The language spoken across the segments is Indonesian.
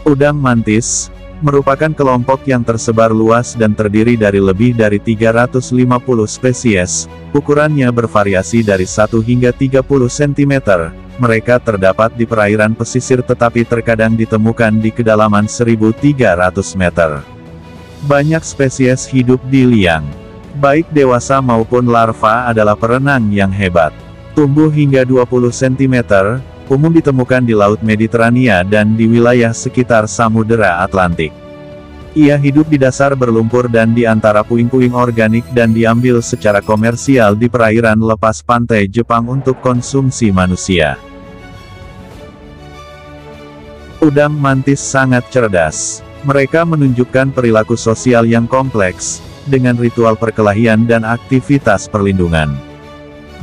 Udang mantis merupakan kelompok yang tersebar luas dan terdiri dari lebih dari 350 spesies. Ukurannya bervariasi dari 1 hingga 30 cm. Mereka terdapat di perairan pesisir tetapi terkadang ditemukan di kedalaman 1.300 meter. Banyak spesies hidup di liang. Baik dewasa maupun larva adalah perenang yang hebat. Tumbuh hingga 20 cm, umum ditemukan di Laut Mediterania dan di wilayah sekitar Samudera Atlantik. Ia hidup di dasar berlumpur dan di antara puing-puing organik dan diambil secara komersial di perairan lepas pantai Jepang untuk konsumsi manusia. Udang mantis sangat cerdas. Mereka menunjukkan perilaku sosial yang kompleks, dengan ritual perkelahian dan aktivitas perlindungan.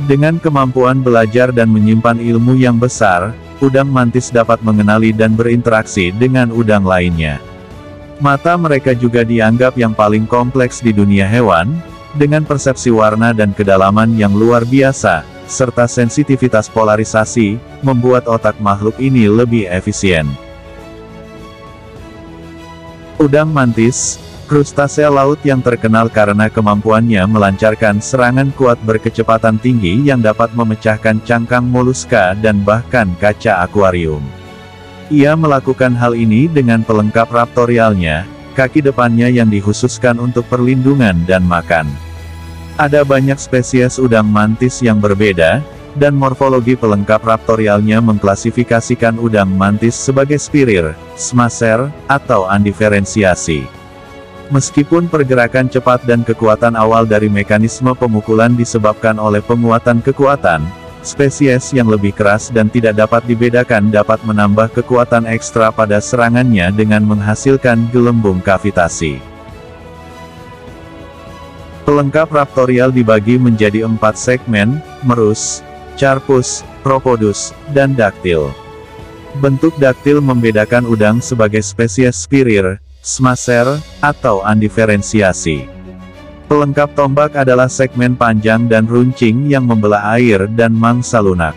Dengan kemampuan belajar dan menyimpan ilmu yang besar, udang mantis dapat mengenali dan berinteraksi dengan udang lainnya. Mata mereka juga dianggap yang paling kompleks di dunia hewan, dengan persepsi warna dan kedalaman yang luar biasa, serta sensitivitas polarisasi, membuat otak makhluk ini lebih efisien. Udang mantis, krustasea laut yang terkenal karena kemampuannya melancarkan serangan kuat berkecepatan tinggi yang dapat memecahkan cangkang moluska dan bahkan kaca akuarium. Ia melakukan hal ini dengan pelengkap raptorialnya, kaki depannya yang dikhususkan untuk perlindungan dan makan. Ada banyak spesies udang mantis yang berbeda, dan morfologi pelengkap raptorialnya mengklasifikasikan udang mantis sebagai spirir, smasher, atau undiferensiasi. Meskipun pergerakan cepat dan kekuatan awal dari mekanisme pemukulan disebabkan oleh penguatan kekuatan, spesies yang lebih keras dan tidak dapat dibedakan dapat menambah kekuatan ekstra pada serangannya dengan menghasilkan gelembung kavitasi. Pelengkap raptorial dibagi menjadi 4 segmen: merus, carpus, propodus, dan daktil. Bentuk daktil membedakan udang sebagai spesies spirir, smasher, atau undiferensiasi. Pelengkap tombak adalah segmen panjang dan runcing yang membelah air dan mangsa lunak.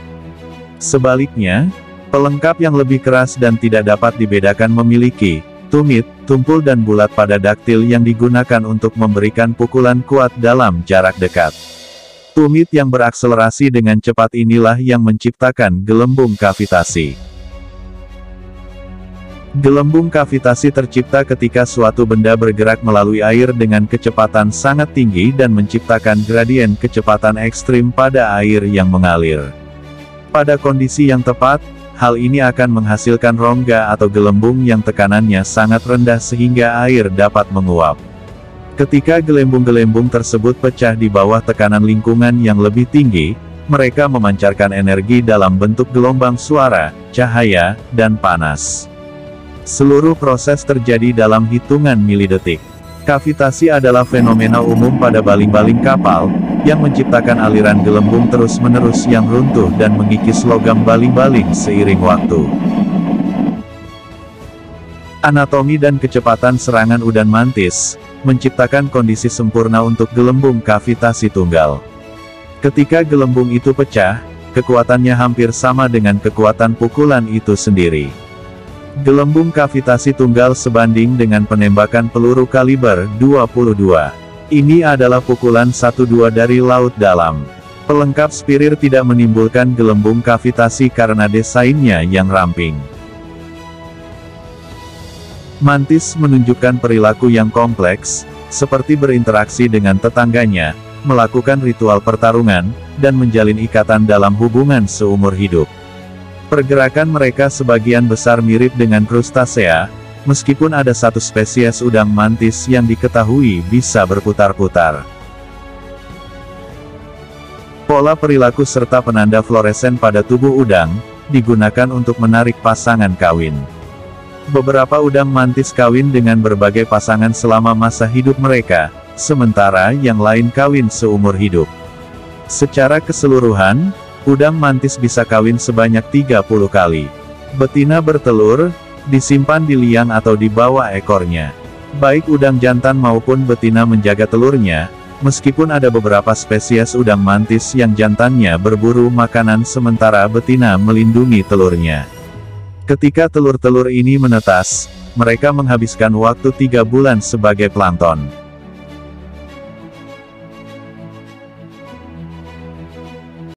Sebaliknya, pelengkap yang lebih keras dan tidak dapat dibedakan memiliki tumit, tumpul dan bulat pada daktil yang digunakan untuk memberikan pukulan kuat dalam jarak dekat. Tumit yang berakselerasi dengan cepat inilah yang menciptakan gelembung kavitasi. Gelembung kavitasi tercipta ketika suatu benda bergerak melalui air dengan kecepatan sangat tinggi dan menciptakan gradien kecepatan ekstrim pada air yang mengalir. Pada kondisi yang tepat, hal ini akan menghasilkan rongga atau gelembung yang tekanannya sangat rendah sehingga air dapat menguap. Ketika gelembung-gelembung tersebut pecah di bawah tekanan lingkungan yang lebih tinggi, mereka memancarkan energi dalam bentuk gelombang suara, cahaya, dan panas. Seluruh proses terjadi dalam hitungan milidetik. Kavitasi adalah fenomena umum pada baling-baling kapal, yang menciptakan aliran gelembung terus-menerus yang runtuh dan mengikis logam baling-baling seiring waktu. Anatomi dan kecepatan serangan udang mantis menciptakan kondisi sempurna untuk gelembung kavitasi tunggal. Ketika gelembung itu pecah, kekuatannya hampir sama dengan kekuatan pukulan itu sendiri. Gelembung kavitasi tunggal sebanding dengan penembakan peluru kaliber 22. Ini adalah pukulan 1-2 dari laut dalam. Pelengkap spirir tidak menimbulkan gelembung kavitasi karena desainnya yang ramping. Mantis menunjukkan perilaku yang kompleks, seperti berinteraksi dengan tetangganya, melakukan ritual pertarungan, dan menjalin ikatan dalam hubungan seumur hidup. Pergerakan mereka sebagian besar mirip dengan krustasea, meskipun ada satu spesies udang mantis yang diketahui bisa berputar-putar. Pola perilaku serta penanda fluoresen pada tubuh udang, digunakan untuk menarik pasangan kawin. Beberapa udang mantis kawin dengan berbagai pasangan selama masa hidup mereka, sementara yang lain kawin seumur hidup. Secara keseluruhan, udang mantis bisa kawin sebanyak 30 kali. Betina bertelur, disimpan di liang atau di bawah ekornya. Baik udang jantan maupun betina menjaga telurnya, meskipun ada beberapa spesies udang mantis yang jantannya berburu makanan sementara betina melindungi telurnya. Ketika telur-telur ini menetas, Mereka menghabiskan waktu 3 bulan sebagai plankton.